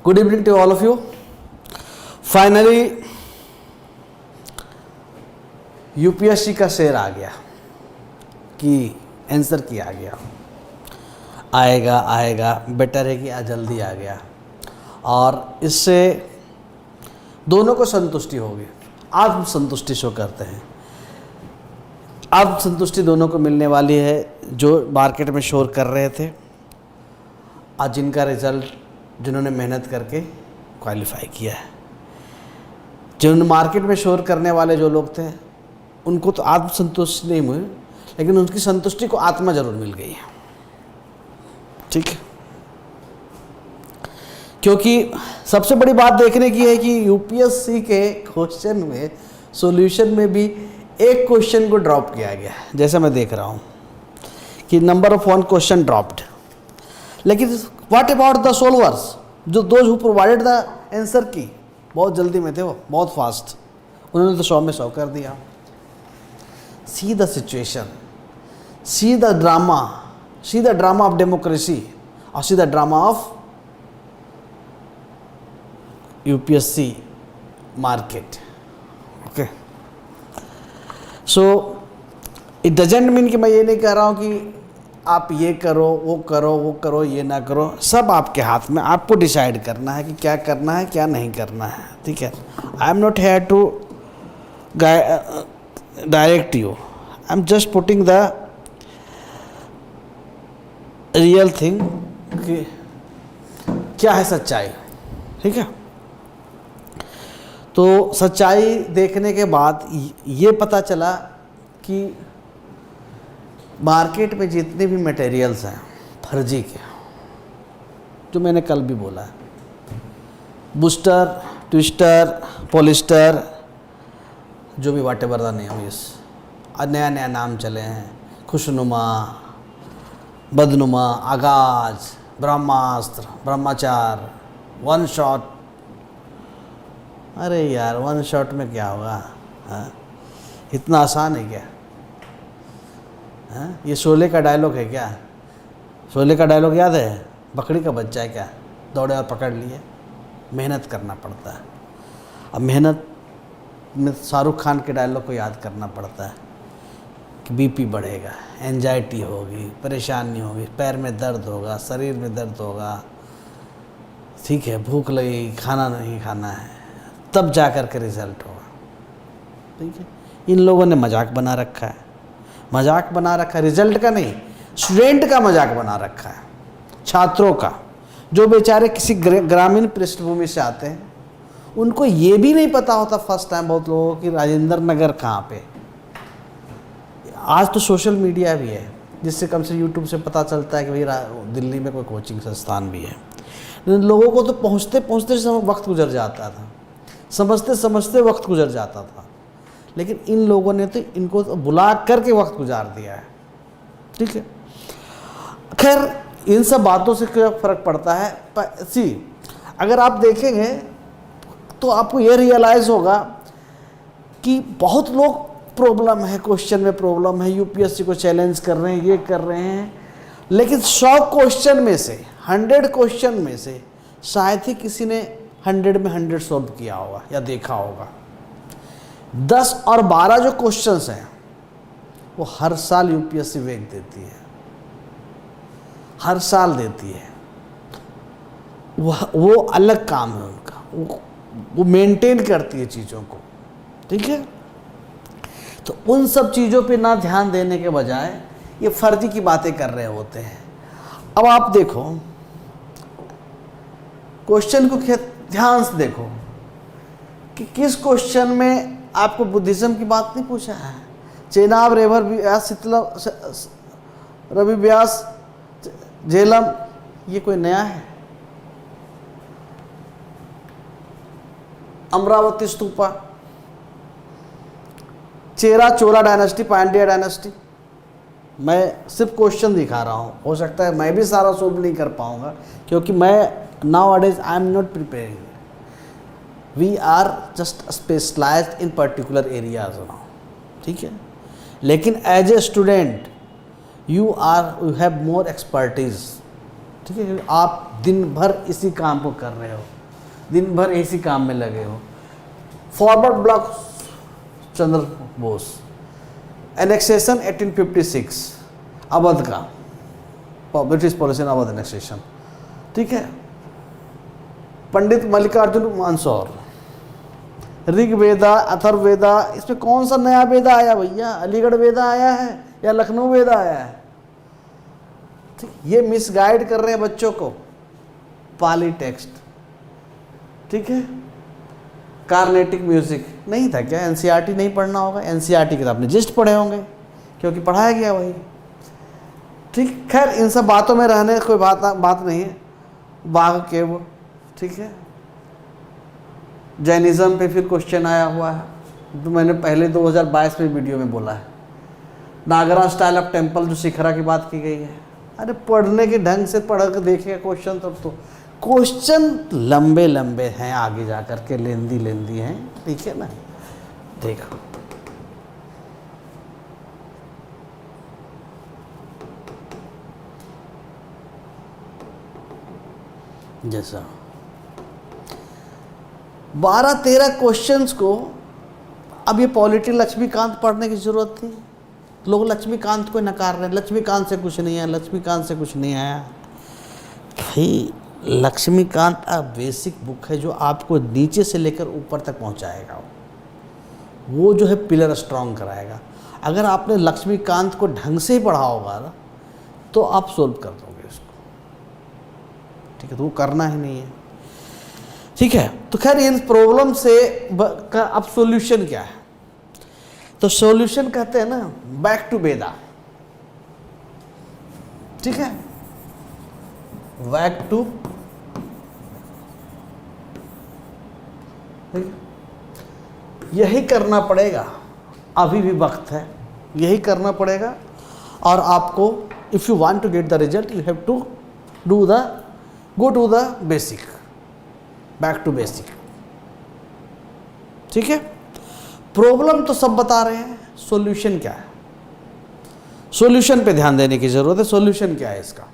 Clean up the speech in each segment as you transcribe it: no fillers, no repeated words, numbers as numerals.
Good evening to all of you. Finally UPSC का शेर आ गया कि आंसर की आ गया, आएगा आएगा, बेटर है कि जल्दी आ गया और इससे दोनों को संतुष्टि होगी। आत्म संतुष्टि शो करते हैं, आत्म संतुष्टि दोनों को मिलने वाली है जो मार्केट में शोर कर रहे थे, आज जिनका रिजल्ट जिन्होंने मेहनत करके क्वालिफाई किया है। जिन्होंने मार्केट में शोर करने वाले जो लोग थे उनको तो आत्म संतुष्टि नहीं हुई, लेकिन उनकी संतुष्टि को आत्मा जरूर मिल गई है। ठीक है, क्योंकि सबसे बड़ी बात देखने की है कि यूपीएससी के क्वेश्चन में सॉल्यूशन में भी एक क्वेश्चन को ड्रॉप किया गया है। जैसा मैं देख रहा हूँ कि नंबर ऑफ 1 क्वेश्चन ड्रॉप्ड, लेकिन व्हाट अबाउट द सोल्वर्स, जो those who provided the answer की, बहुत जल्दी में थे, वो बहुत फास्ट, उन्होंने तो 100 में 100 कर दिया। See the situation, see the drama of democracy और see the drama of UPSC market. Okay, so it doesn't mean कि मैं ये नहीं कह रहा हूँ कि आप ये करो वो करो वो करो ये ना करो, सब आपके हाथ में, आपको डिसाइड करना है कि क्या करना है क्या नहीं करना है। ठीक है, I am not here to direct you, I am just putting the real thing कि क्या है सच्चाई। ठीक है, तो सच्चाई देखने के बाद ये पता चला कि मार्केट में जितने भी मटेरियल्स हैं फर्जी के, जो मैंने कल भी बोला है, बूस्टर, ट्विस्टर, पॉलिस्टर, जो भी वाट एवर द नेम इस, नया नया नाम चले हैं, खुशनुमा, बदनुमा, आगाज, ब्रह्मास्त्र, ब्रह्माचार, वन शॉट। अरे यार, वन शॉट में क्या होगा? हाँ, इतना आसान है क्या? हाँ, ये शोले का डायलॉग है क्या? शोले का डायलॉग याद है? बकरी का बच्चा है क्या, दौड़े और पकड़ लिए। मेहनत करना पड़ता है। अब मेहनत में शाहरुख खान के डायलॉग को याद करना पड़ता है कि बीपी बढ़ेगा, एंजाइटी होगी, परेशानी होगी, पैर में दर्द होगा, शरीर में दर्द होगा, ठीक है, भूख लगेगी, खाना नहीं खाना है, तब जा कर के रिजल्ट होगा। ठीक है, इन लोगों ने मजाक बना रखा है, मजाक बना रखा है, रिजल्ट का नहीं, स्टूडेंट का मजाक बना रखा है, छात्रों का, जो बेचारे किसी ग्रामीण पृष्ठभूमि से आते हैं। उनको ये भी नहीं पता होता फर्स्ट टाइम बहुत लोगों की राजेंद्र नगर कहाँ पे। आज तो सोशल मीडिया भी है जिससे कम से यूट्यूब से पता चलता है कि भाई दिल्ली में कोई कोचिंग संस्थान भी है। लेकिन लोगों को तो पहुँचते पहुँचते वक्त गुजर जाता था, समझते समझते वक्त गुजर जाता था, लेकिन इन लोगों ने तो इनको तो बुला करके वक्त गुजार दिया है। ठीक है, खैर इन सब बातों से क्या फ़र्क पड़ता है? अगर आप देखेंगे तो आपको ये रियलाइज़ होगा कि बहुत लोग प्रॉब्लम है, क्वेश्चन में प्रॉब्लम है, यूपीएससी को चैलेंज कर रहे हैं, ये कर रहे हैं, लेकिन 100 क्वेश्चन में से, 100 क्वेश्चन में से शायद ही किसी ने 100 में 100 सॉल्व किया होगा या देखा होगा। 10 और 12 जो क्वेश्चंस हैं वो हर साल यूपीएससी वेग देती है, हर साल देती है। वो अलग काम है उनका, वो मेंटेन करती है चीज़ों को। ठीक है, तो उन सब चीज़ों पे ना ध्यान देने के बजाय ये फर्जी की बातें कर रहे होते हैं। अब आप देखो क्वेश्चन को ध्यान से देखो कि किस क्वेश्चन में आपको बुद्धिज्म की बात नहीं पूछा है। चेनाब, रेवर व्यास, शीतला, रवि व्यास, झेलम, ये कोई नया है? अमरावती स्तूपा, चेरा चोला डायनेस्टी, पांड्या डायनेस्टी। मैं सिर्फ क्वेश्चन दिखा रहा हूँ, हो सकता है मैं भी सारा सोल्व नहीं कर पाऊँगा, क्योंकि मैं nowadays I am not preparing. We are just specialized in particular areas now. ठीक है, लेकिन as a student you have more expertise. ठीक है, आप दिन भर इसी काम को कर रहे हो, दिन भर इसी काम में लगे हो। Forward block Chandra Bose, annexation 1856 Awadh का, ब्रिटिश पॉलिसी अवध एनेक्सेशन, ठीक है। पंडित मल्लिकार्जुन मानसौर, ऋग्वेदा अथर्ववेदा, इसमें कौन सा नया वेदा आया भैया? अलीगढ़ वेदा आया है या लखनऊ वेदा आया है? ठीक, ये मिसगाइड कर रहे हैं बच्चों को। पाली टेक्स्ट, ठीक है। कार्नेटिक म्यूजिक नहीं था क्या? एनसीईआरटी नहीं पढ़ना होगा? एनसीईआरटी के तो आपने जिस्ट पढ़े होंगे क्योंकि पढ़ाया गया वही, ठीक। खैर इन सब बातों में रहने कोई बात नहीं है। बाघ के वो, ठीक है। जैनिज्म पे फिर क्वेश्चन आया हुआ है, तो मैंने पहले 2022 में वीडियो में बोला है। नागरा स्टाइल ऑफ टेम्पल जो शिखरा की बात की गई है, अरे पढ़ने के ढंग से पढ़ कर देखेगा क्वेश्चन, तब तो क्वेश्चन लंबे लंबे हैं, आगे जा कर के लेंदी हैं, ठीक है ना। देखो जैसा 12-13 क्वेश्चंस को, अब ये पॉलिटी लक्ष्मीकांत पढ़ने की जरूरत थी? लोग लक्ष्मीकांत को नकार रहे हैं, लक्ष्मीकांत से कुछ नहीं आया, लक्ष्मीकांत से कुछ नहीं आया। भाई लक्ष्मीकांत एक बेसिक बुक है जो आपको नीचे से लेकर ऊपर तक पहुंचाएगा, वो जो है पिलर स्ट्रांग कराएगा। अगर आपने लक्ष्मीकांत को ढंग से ही पढ़ा होगा ना तो आप सोल्व कर दोगे इसको, ठीक है। तो वो करना ही नहीं है, ठीक है। तो खैर इन प्रॉब्लम से अब सॉल्यूशन क्या है? तो सॉल्यूशन कहते हैं ना बैक टू वेदा, ठीक है। बैक टू, यही करना पड़ेगा, अभी भी वक्त है, यही करना पड़ेगा। और आपको if you want to get the result you have to do the go to the basic, back to basic, ठीक है। प्रॉब्लम तो सब बता रहे हैं, सॉल्यूशन क्या है? सॉल्यूशन पे ध्यान देने की जरूरत है। सॉल्यूशन क्या है इसका?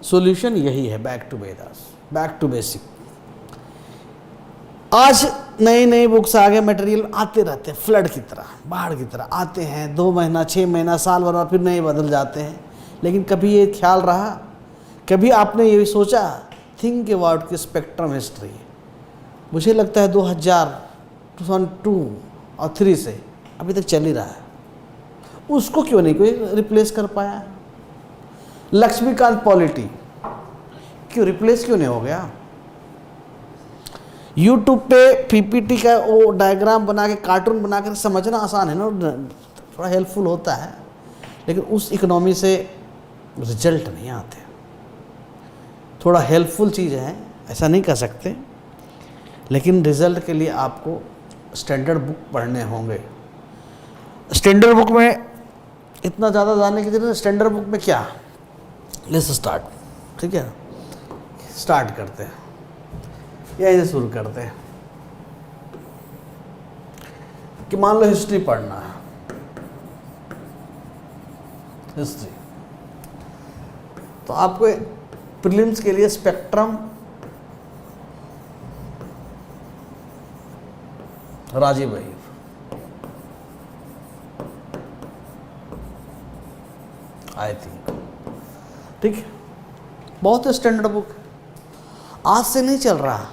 सॉल्यूशन यही है, back to Vedas, back to basic. आज नई नई बुक्स आगे, मटेरियल आते रहते हैं, फ्लड की तरह, बाढ़ की तरह आते हैं, 2 महीना 6 महीना साल भर और फिर नए बदल जाते हैं। लेकिन कभी ये ख्याल रहा, कभी आपने ये सोचा, थिंक अबाउट की स्पेक्ट्रम हिस्ट्री, मुझे लगता है 2002 और 3 से अभी तक चल ही रहा है, उसको क्यों नहीं कोई रिप्लेस कर पाया? लक्ष्मीकांत पॉलिटी क्यों रिप्लेस क्यों नहीं हो गया? यूट्यूब पे पीपीटी का वो डायग्राम बना के, कार्टून बना कर समझना आसान है ना, थोड़ा हेल्पफुल होता है, लेकिन उस इकोनॉमी से रिजल्ट नहीं आते। थोड़ा हेल्पफुल चीज़ है, ऐसा नहीं कह सकते, लेकिन रिजल्ट के लिए आपको स्टैंडर्ड बुक पढ़ने होंगे। स्टैंडर्ड बुक में इतना ज़्यादा जानने की जरूरत है। स्टैंडर्ड बुक में क्या, लेट्स स्टार्ट, ठीक है। स्टार्ट करते हैं, यहीं से शुरू करते हैं कि मान लो हिस्ट्री पढ़ना है, हिस्ट्री, तो आपको प्रीलिम्स के लिए स्पेक्ट्रम, राजीव भाई, आई थिंक, ठीक है। बहुत स्टैंडर्ड बुक है, आज से नहीं चल रहा।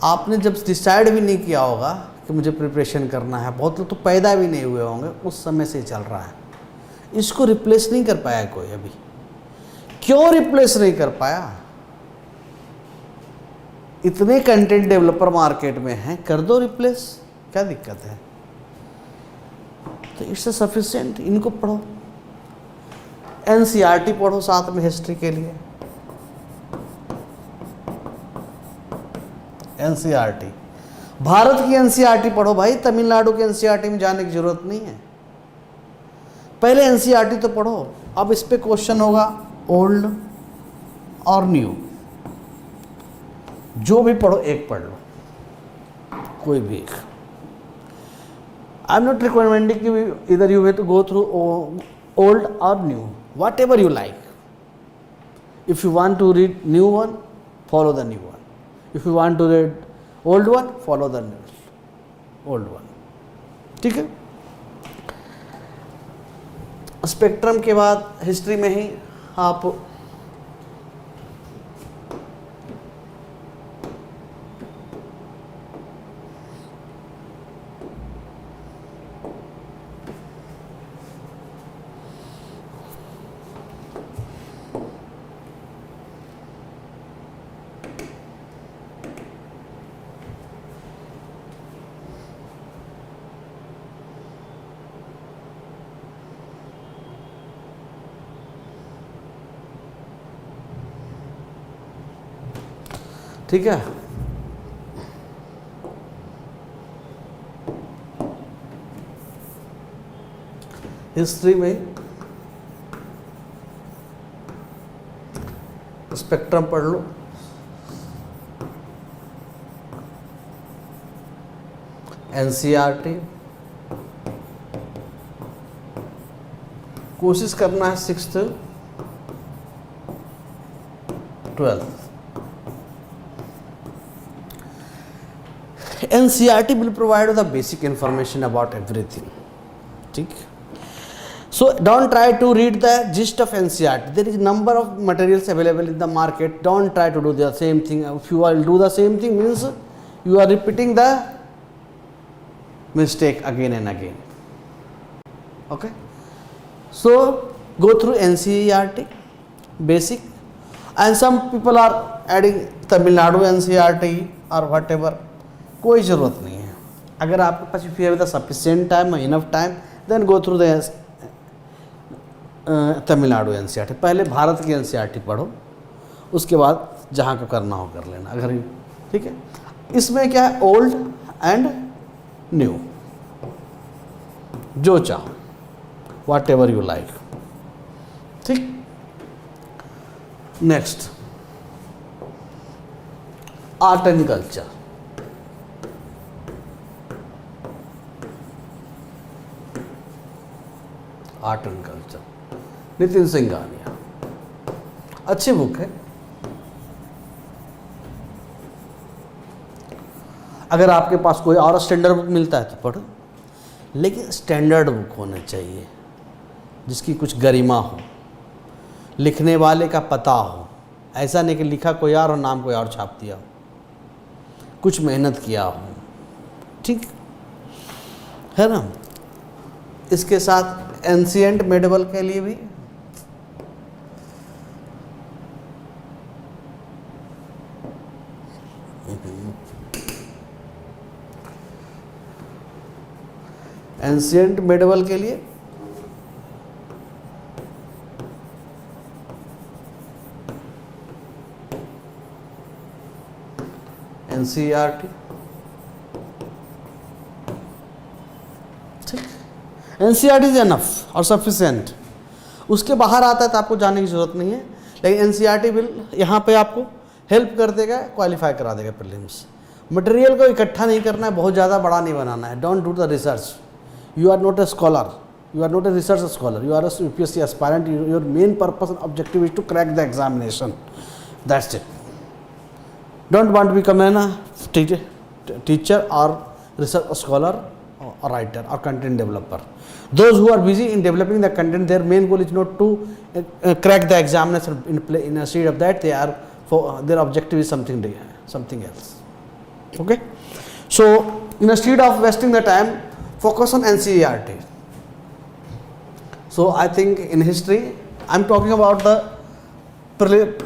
आपने जब डिसाइड भी नहीं किया होगा कि मुझे प्रिपरेशन करना है, बहुत लोग तो पैदा भी नहीं हुए होंगे, उस समय से चल रहा है। इसको रिप्लेस नहीं कर पाया कोई अभी। क्यों रिप्लेस नहीं कर पाया? इतने कंटेंट डेवलपर मार्केट में हैं, कर दो रिप्लेस, क्या दिक्कत है? तो इट्स सफिशिएंट, इनको पढ़ो। एनसीईआरटी पढ़ो साथ में हिस्ट्री के लिए, एनसीईआरटी, भारत की एनसीईआरटी पढ़ो भाई, तमिलनाडु के एनसीईआरटी में जाने की जरूरत नहीं है। पहले एनसीईआरटी तो पढ़ो। अब इस पे क्वेश्चन होगा ओल्ड और न्यू, जो भी पढ़ो एक पढ़ लो, कोई भी एक। आई एम नॉट रिकमेंडिंग इधर you have to go through old और new, whatever you like. If you want to read new one, follow the new one. If you want to read old one, follow the old one. ठीक है. Spectrum के बाद history में ही आप ठीक है. History में स्पेक्ट्रम पढ़ लो. एनसीईआरटी कोशिश करना है 6th 12th. NCERT will provide you the basic information about everything. ठीक. So don't try to read the gist of NCERT. There is number of materials available in the market. Don't try to do the same thing. If you will do the same thing, means you are repeating the mistake again and again. Okay. So go through NCERT basic, and some people are adding Tamil Nadu NCERT or whatever. कोई ज़रूरत नहीं है. अगर आपके पास if you have the sufficient time, enough time, then go through the Tamil Nadu NCERT. पहले भारत की NCERT पढ़ो, उसके बाद जहाँ को करना हो कर लेना. अगर ठीक है. इसमें क्या है, ओल्ड एंड न्यू, जो चाहो, व्हाट एवर यू लाइक. ठीक. Next, art and culture. Art and culture, Nitin Singhania. अच्छी बुक है. अगर आपके पास कोई और स्टैंडर्ड बुक मिलता है तो पढ़ो, लेकिन स्टैंडर्ड बुक होना चाहिए जिसकी कुछ गरिमा हो, लिखने वाले का पता हो. ऐसा नहीं कि लिखा कोई और नाम कोई और छाप दिया हो. कुछ मेहनत किया हो. ठीक है ना. इसके साथ एंशिएंट मेडिवल के लिए भी एंशिएंट मेडिवल के लिए एनसीईआरटी. एनसीईआरटी इज एनफ और सफिशिएंट. उसके बाहर आता है तो आपको जाने की ज़रूरत नहीं है, लेकिन एनसीईआरटी विल यहाँ पे आपको हेल्प कर देगा, क्वालिफाई करा देगा प्रीलिम्स. मटेरियल को इकट्ठा नहीं करना है, बहुत ज़्यादा बड़ा नहीं बनाना है. Don't do the research. You are not a scholar, you are not a research scholar, you are a UPSC aspirant. Your main purpose and objective is to crack the examination. That's it. Don't want to become an teacher और research scholar or writer or content developer. Those who are busy in developing the content, their main goal is not to crack the examination. Instead of that, their objective is something else. Okay. So instead of wasting the time, focus on NCERT. So I think in history, I'm talking about the prelims.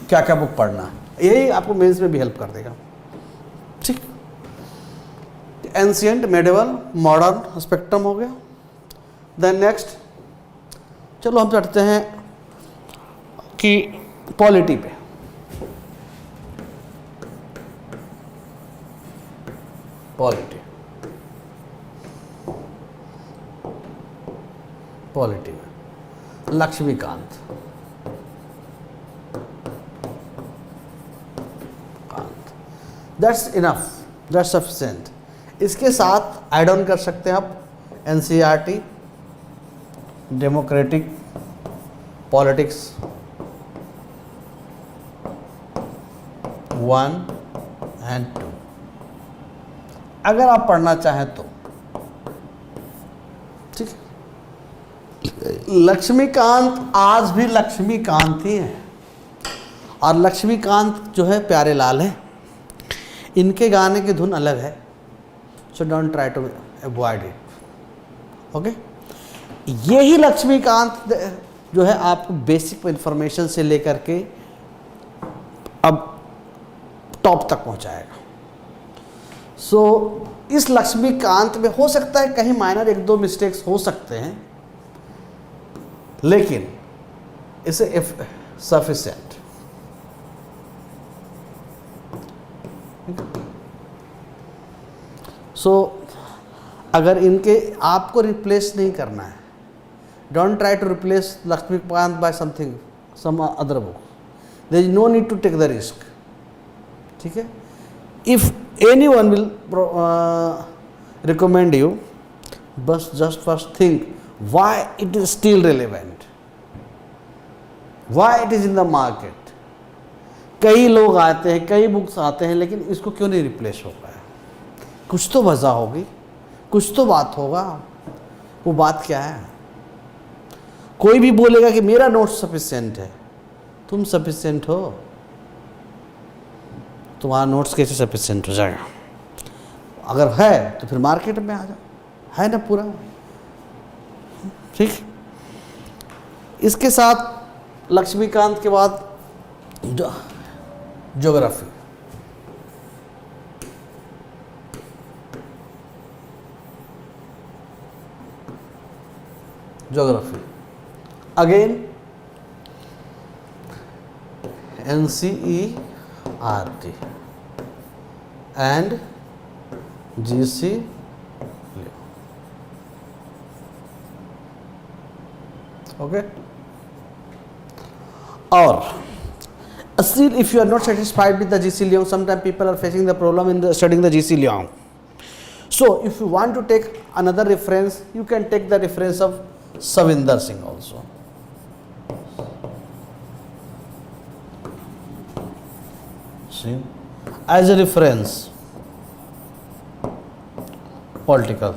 क्या क्या book पढ़ना है, यही आपको mains में भी help कर देगा. ठीक. एंशिएंट, मेडिवल, मॉडर्न, स्पेक्ट्रम हो गया. देन नेक्स्ट चलो हम चढ़ते हैं कि पॉलिटी पे. पॉलिटी में Laxmikanth. That's enough, that's sufficient. इसके साथ ऐड ऑन कर सकते हैं आप एनसीईआरटी, डेमोक्रेटिक पॉलिटिक्स 1 एंड 2 अगर आप पढ़ना चाहें तो। ठीक है, लक्ष्मीकांत आज भी लक्ष्मीकांत ही है, और लक्ष्मीकांत जो है प्यारे लाल है, इनके गाने की धुन अलग है। So don't try to avoid it. Okay, यही लक्ष्मीकांत जो है आपको बेसिक इंफॉर्मेशन से लेकर के अब टॉप तक पहुंचाएगा। सो इस लक्ष्मीकांत में हो सकता है कहीं माइनर 1-2 मिस्टेक्स हो सकते हैं, लेकिन इसे सफिशिएंट। सो अगर इनके आपको रिप्लेस नहीं करना है, don't try to replace Laxmikant by something some other book, there is no need to take the risk. ठीक है, if any one will recommend you, बस just first think why it is still relevant, why it is in the market. कई लोग आते हैं, कई books आते हैं, लेकिन इसको क्यों नहीं रिप्लेस हो पाया? कुछ तो वजह होगी, कुछ तो बात होगा। वो बात क्या है? कोई भी बोलेगा कि मेरा नोट सफिशिएंट है, तुम सफिशिएंट हो? तुम्हारा नोट्स कैसे सफिशिएंट हो जाएगा? अगर है तो फिर मार्केट में आ जाओ, है ना पूरा। ठीक, इसके साथ लक्ष्मीकांत के बाद geography. Geography again NCERT and GC। Okay, और still if you are not satisfied with the GC Leong, sometimes people are facing the problem in the studying the GC Leong. So if you want to take another reference, you can take the reference of Savinder Singh also. See, as a reference, political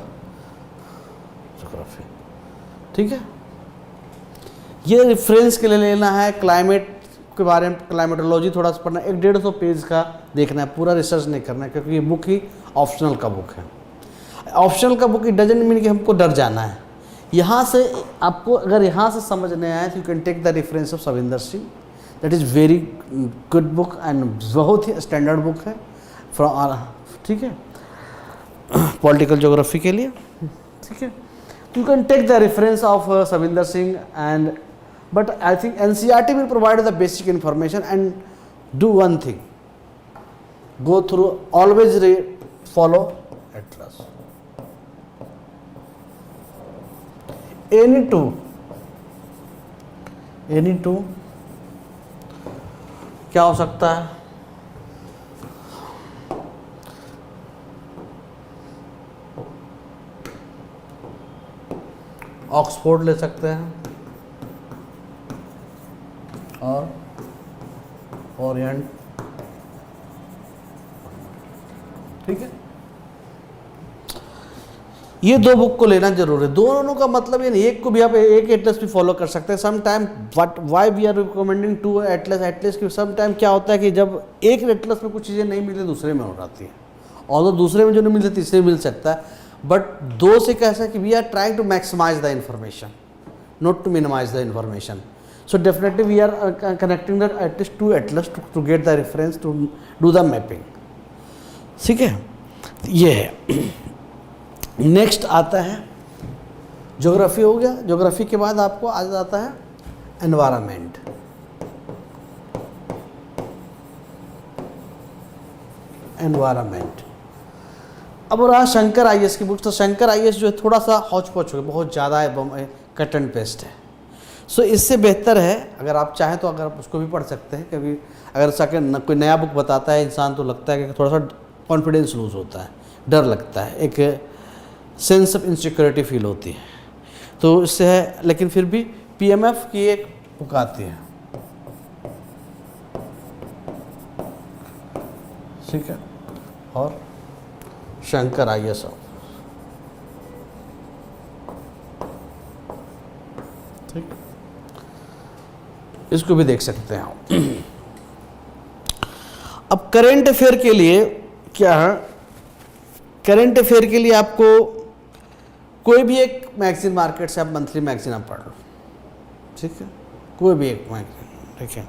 geography। ठीक है, ये reference के लिए लेना है। Climate के बारे में, क्लाइमेटोलॉजी थोड़ा सा पढ़ना, 100-150 पेज का देखना है, पूरा रिसर्च नहीं करना है, क्योंकि ये बुक ही ऑप्शनल का बुक है। ऑप्शनल का बुक इट डजंट मीन कि हमको डर जाना है। यहाँ से आपको अगर यहाँ से समझने आए तो you can take the reference of Savinder Singh, that is very good book and बहुत ही स्टैंडर्ड बुक है फ्रॉम। ठीक है, पॉलिटिकल ज्योग्राफी के लिए। ठीक है, you can take the reference of Savinder Singh, and but I think NCERT will provide the basic information, and do one thing, go through, always follow atlas, any two क्या हो सकता है? Oxford ले सकते हैं, और ओरिएंट। ठीक है, ये दो बुक को लेना जरूरी है। दोनों का मतलब ये नहीं, एक को भी आप एक एटलस भी फॉलो कर सकते हैं। Some time why we are recommending 2 atlas की सम टाइम क्या होता है कि जब एक एटलस में कुछ चीज़ें नहीं मिलती, दूसरे में हो जाती है, और तो दूसरे में जो नहीं मिलती तीसरे में मिल सकता है। बट दो से कैसा कि we are trying to maximise the information, not to minimise the information. So definitely we are connecting the at least 2 atlas to get the reference to do the mapping. ठीक है, ये है। नेक्स्ट आता है ज्योग्राफी, हो गया। ज्योग्राफी के बाद आपको आ जाता है एनवायरनमेंट। एनवायरनमेंट अब रहा शंकर IAS की बुक। तो शंकर IAS जो है थोड़ा सा हौच पौच हो गया, बहुत ज़्यादा है, कट एंड पेस्ट है। सो इससे बेहतर है अगर आप चाहें तो अगर आप उसको भी पढ़ सकते हैं। कभी अगर कोई नया बुक बताता है इंसान तो लगता है कि थोड़ा सा कॉन्फिडेंस लूज होता है, डर लगता है, एक सेंस ऑफ इनसिक्योरिटी फील होती है, तो इससे है। लेकिन फिर भी PMF की एक पुकाती है, ठीक है, और शंकर IAS ठीक, इसको भी देख सकते हैं आप। अब करंट अफेयर के लिए क्या है, करंट अफेयर के लिए आपको कोई भी एक मैगजीन मार्केट से आप मंथली मैगजीन आप पढ़ लो, ठीक है, कोई भी एक मैगजीन, ठीक है,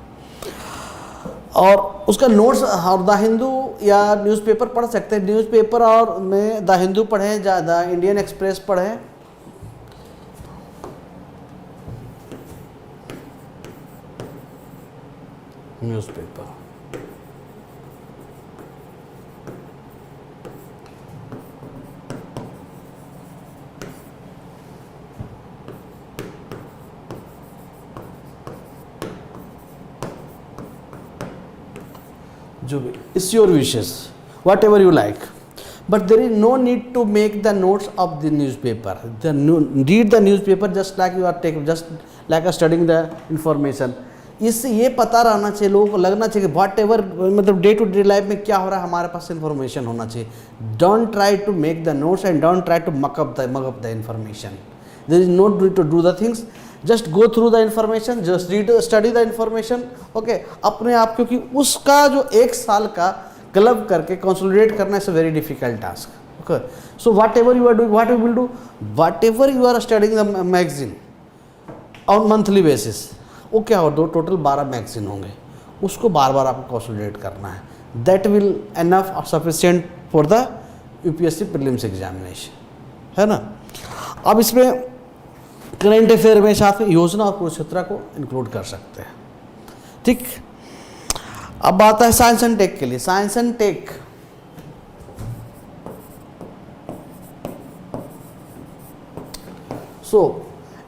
और उसका नोट्स और द हिंदू या न्यूज़पेपर पढ़ सकते हैं। न्यूज़पेपर और में द हिंदू पढ़ें, द इंडियन एक्सप्रेस पढ़ें, न्यूज़पेपर, जो भी, it's your wishes, whatever you like, but there is no need to make the notes of the newspaper, read the newspaper just like you are take, just like studying the information. इससे ये पता रहना चाहिए, लोगों को लगना चाहिए कि वट एवर, मतलब डे टू डे लाइफ में क्या हो रहा है हमारे पास इन्फॉर्मेशन होना चाहिए। Don't try to make the notes and don't try to make up the information, there is no to do the things, just go through the information, just read study the information, okay, अपने आप, क्योंकि उसका जो एक साल का club करके consolidate करना is a very difficult task, okay. So whatever you are doing, what you will do, whatever you are studying the magazine on monthly basis, वो क्या हो, दो टोटल 12 मैगजीन होंगे, उसको बार बार आपको कंसोलिडेट करना है, दैट विल एनफ और sufficient for the UPSC prelims examination, है ना। अब इसमें करंट अफेयर में साथ में योजना और कुरुक्षेत्र को इंक्लूड कर सकते हैं, ठीक। अब आता है साइंस एंड टेक के लिए। Science and tech, so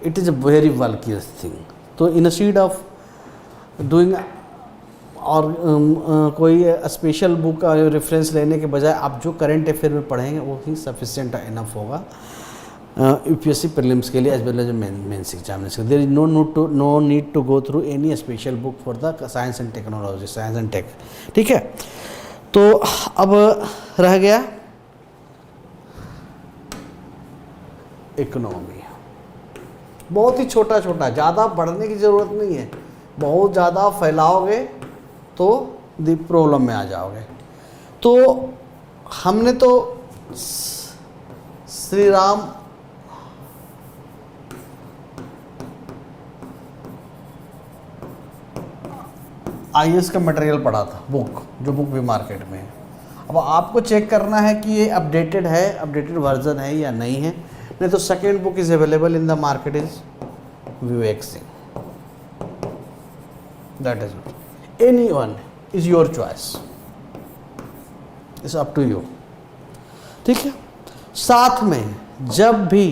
it is a very vulcious thing, तो इंस्टीड ऑफ डूइंग और कोई स्पेशल बुक का रेफरेंस लेने के बजाय आप जो करंट अफेयर में पढ़ेंगे वो ही सफिशिएंट इनफ होगा UPSC प्रीलिम्स के लिए as well as mains examination. There is no need to go through any special book for the science and technology, science and tech, ठीक है। तो अब रह गया इकोनॉमी, बहुत ही छोटा छोटा, ज़्यादा बढ़ने की ज़रूरत नहीं है, बहुत ज़्यादा फैलाओगे तो दी प्रॉब्लम में आ जाओगे। तो हमने तो श्री राम IAS का मटेरियल पढ़ा था, बुक, जो बुक भी मार्केट में है। अब आपको चेक करना है कि ये अपडेटेड है, अपडेटेड वर्जन है या नहीं है, नहीं तो second book is available in the market, is Vivek Singh, that is any one is your choice, it's up to you, ठीक है। साथ में जब भी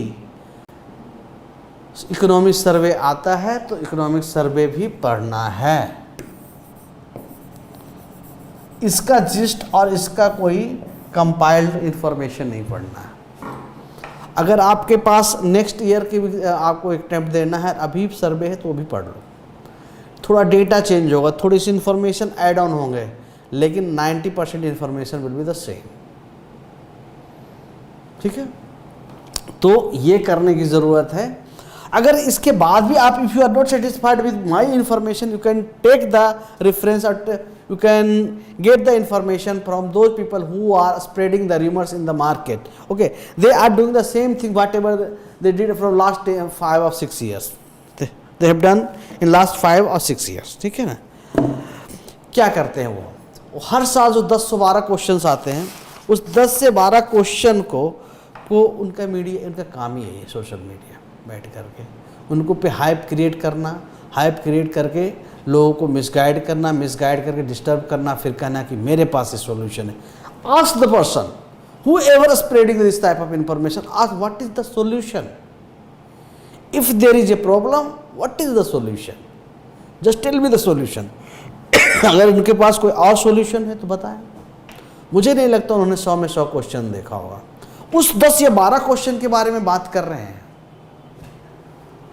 इकोनॉमिक सर्वे आता है तो इकोनॉमिक सर्वे भी पढ़ना है, इसका जिस्ट और इसका कोई कंपाइल्ड इंफॉर्मेशन नहीं पढ़ना है। अगर आपके पास नेक्स्ट ईयर की भी आपको एक अटेम्प्ट देना है, अभी सर्वे है तो वो भी पढ़ लो, थोड़ा डेटा चेंज होगा, थोड़ी सी इंफॉर्मेशन ऐड ऑन होंगे, लेकिन 90% information will be the same, ठीक है। तो ये करने की ज़रूरत है। अगर इसके बाद भी आप, if you are not satisfied with my information, you can take the reference, you can get the information from those people who are spreading the rumors in the market, okay, they are doing the same thing whatever they did from last 5 or 6 years, they have done in last 5 or 6 years, ठीक है ना। क्या करते हैं वो हर साल जो 10 से 12 क्वेश्चंस आते हैं, उस 10 से 12 क्वेश्चन को उनका मीडिया, उनका काम ही है सोशल मीडिया बैठ करके उनको पे हाइप क्रिएट करना, हाइप क्रिएट करके लोगों को मिसगाइड करना, मिसगाइड करके डिस्टर्ब करना, फिर कहना कि मेरे पास ये सॉल्यूशन है। Ask the person whoever spreading this type of information, ask what is the solution, if there is a problem what is the solution, just tell me the solution. अगर उनके पास कोई और सॉल्यूशन है तो बताएं। मुझे नहीं लगता उन्होंने 100 में 100 क्वेश्चन देखा होगा, उस 10 या 12 क्वेश्चन के बारे में बात कर रहे हैं,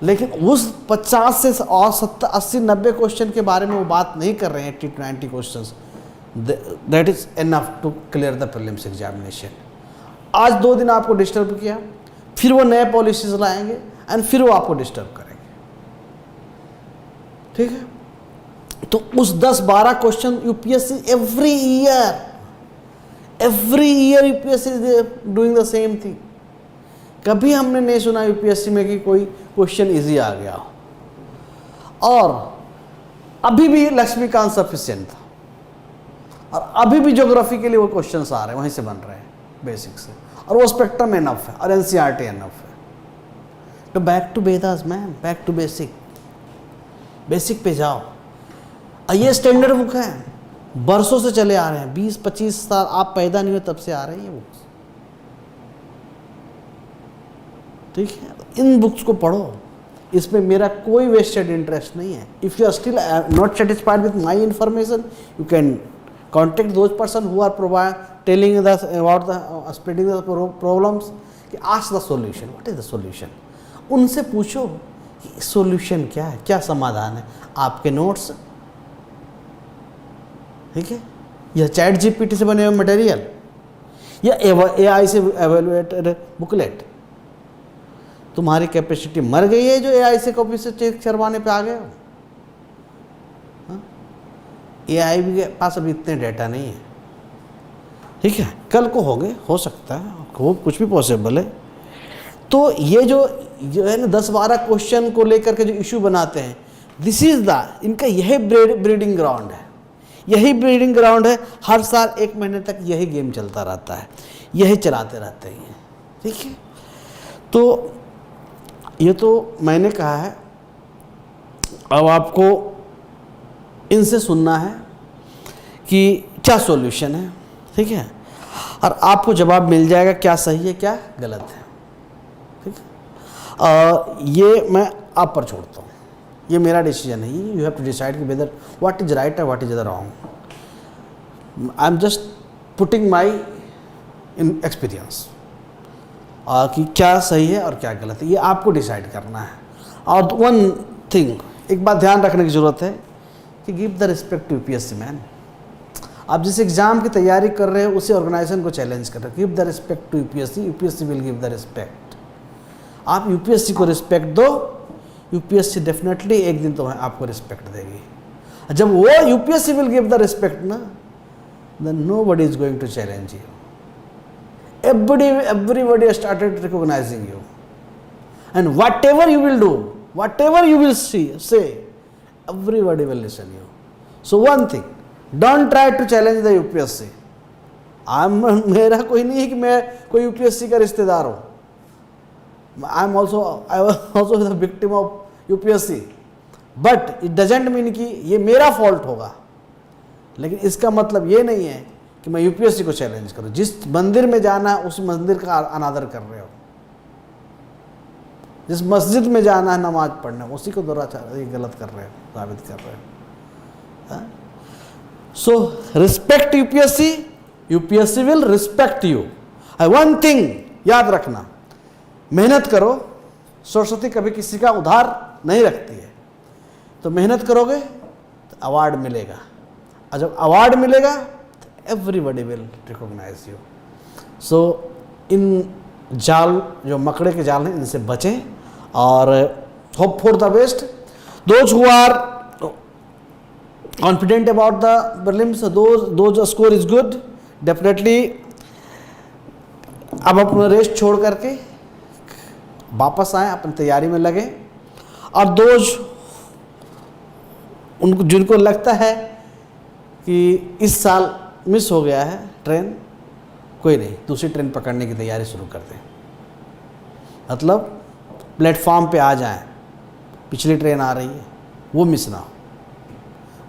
लेकिन उस 50 से और 70 80 90 क्वेश्चन के बारे में वो बात नहीं कर रहे हैं। 80 to 90 questions, that is enough to clear the prelims examination. आज 2 दिन आपको डिस्टर्ब किया, फिर वो नए पॉलिसीज लाएंगे एंड फिर वो आपको डिस्टर्ब करेंगे, ठीक है। तो उस 10-12 question UPSC every year UPSC is doing the same thing. कभी हमने नहीं सुना यूपीएससी में कि कोई क्वेश्चन इजी आ गया हो। और अभी भी लक्ष्मीकांत सफिशिएंट था, और अभी भी ज्योग्राफी के लिए वो क्वेश्चंस आ रहे हैं, वहीं से बन रहे हैं बेसिक से, और वो स्पेक्ट्रम एनफ है और एनसीईआरटी एनफ है। तो back to Vedas man, back to basic पे जाओ। ये स्टैंडर्ड बुक है, बरसों से चले आ रहे हैं, 20-25 साल आप पैदा नहीं हुए तब से आ रही है बुक्स, ठीक है। इन बुक्स को पढ़ो, इसमें मेरा कोई वेस्टेड इंटरेस्ट नहीं है। If you are still not satisfied with my information, you can contact those person who are provide telling about the spreading the problems, कि ask the solution, what is the solution. उनसे पूछो कि solution क्या है, क्या समाधान है। आपके नोट्स, ठीक है, यह चैट जीपीटी से बने हुए मटेरियल या एआई से एवेलुएटेड बुकलेट, तुम्हारी कैपेसिटी मर गई है जो एआई से कॉपी से चेक करवाने पे आ गए हो। एआई भी के पास अभी इतने डेटा नहीं है, ठीक है, कल को होंगे, हो सकता है, हो कुछ भी पॉसिबल है। तो ये जो है ना 10-12 क्वेश्चन को लेकर के जो इशू बनाते हैं, दिस इज द इनका यही ब्रीडिंग ग्राउंड है, यही ब्रीडिंग ग्राउंड है। हर साल 1 महीने तक यही गेम चलता रहता है, यही चलाते रहते हैं, ठीक है। तो ये तो मैंने कहा है, अब आपको इनसे सुनना है कि क्या सॉल्यूशन है, ठीक है, और आपको जवाब मिल जाएगा क्या सही है क्या गलत है, ठीक है। ये मैं आप पर छोड़ता हूँ, ये मेरा डिसीजन है, यू हैव टू डिसाइड कि वेदर व्हाट इज राइट और what is the wrong. I am just putting my in experience कि क्या सही है और क्या गलत है, ये आपको डिसाइड करना है। और वन थिंग, एक बात ध्यान रखने की ज़रूरत है कि give the respect to UPSC man. आप जिस एग्ज़ाम की तैयारी कर रहे हो उसी ऑर्गेनाइजेशन को चैलेंज कर रहे हो, give the respect to UPSC, UPSC will give the respect. आप यूपीएससी को रिस्पेक्ट दो, यूपीएससी डेफिनेटली एक दिन तो आपको रिस्पेक्ट देगी। जब वो UPSC will give the respect ना, then nobody is going to challenge you. Everybody has started recognizing you, and whatever you will do, whatever you will say, everybody will listen you. So one thing, don't try to challenge the UPSC. मेरा कोई नहीं है कि मैं कोई UPSC का रिश्तेदार हूँ। I was also the victim of UPSC, but it doesn't mean कि ये मेरा फॉल्ट होगा। लेकिन इसका मतलब ये नहीं है कि मैं यूपीएससी को चैलेंज करूं। जिस मंदिर में जाना है उस मंदिर का अनादर कर रहे हो, जिस मस्जिद में जाना है नमाज पढ़ने उसी को गलत कर रहे हो, साबित कर रहे हो। So respect UPSC, UPSC will respect you. One thing याद रखना, मेहनत करो, सरस्वती कभी किसी का उधार नहीं रखती है। तो मेहनत करोगे तो अवार्ड मिलेगा, और जब अवार्ड मिलेगा everybody will recognize you. So इन जाल, जो मकड़े के जाल हैं, इनसे बचें और hope for the best. Those who are confident about the prelims, those score is good, definitely अब अपना रेस्ट छोड़ करके वापस आए, अपनी तैयारी में लगे। और दोज उनको जिनको लगता है कि इस साल मिस हो गया है ट्रेन, कोई नहीं, दूसरी ट्रेन पकड़ने की तैयारी शुरू कर दें। मतलब प्लेटफॉर्म पे आ जाएं, पिछली ट्रेन आ रही है वो मिस ना हो,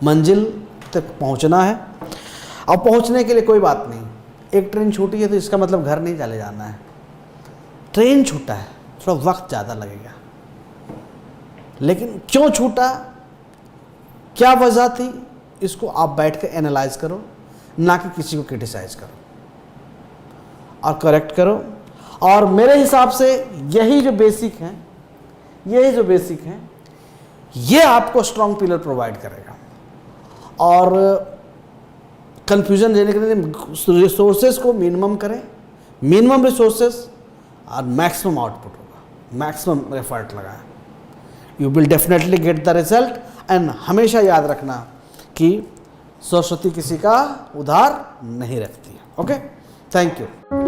मंजिल तक पहुंचना है। और पहुंचने के लिए कोई बात नहीं, एक ट्रेन छूटी है तो इसका मतलब घर नहीं चले जाना है। ट्रेन छूटा है, थोड़ा वक्त ज़्यादा लगेगा, लेकिन क्यों छूटा, क्या वजह थी, इसको आप बैठ कर एनालाइज करो, ना कि किसी को क्रिटिसाइज करो और करेक्ट करो। और मेरे हिसाब से यही जो बेसिक हैं, ये जो बेसिक है ये आपको स्ट्रॉन्ग पिलर प्रोवाइड करेगा। और कंफ्यूजन देने के लिए रिसोर्सेज को मिनिमम करें, मिनिमम रिसोर्सेज और मैक्सिमम आउटपुट होगा, मैक्सिमम एफर्ट लगाएं, you will definitely get the result. And हमेशा याद रखना कि सरस्वती किसी का उधार नहीं रखती है। Okay, thank you.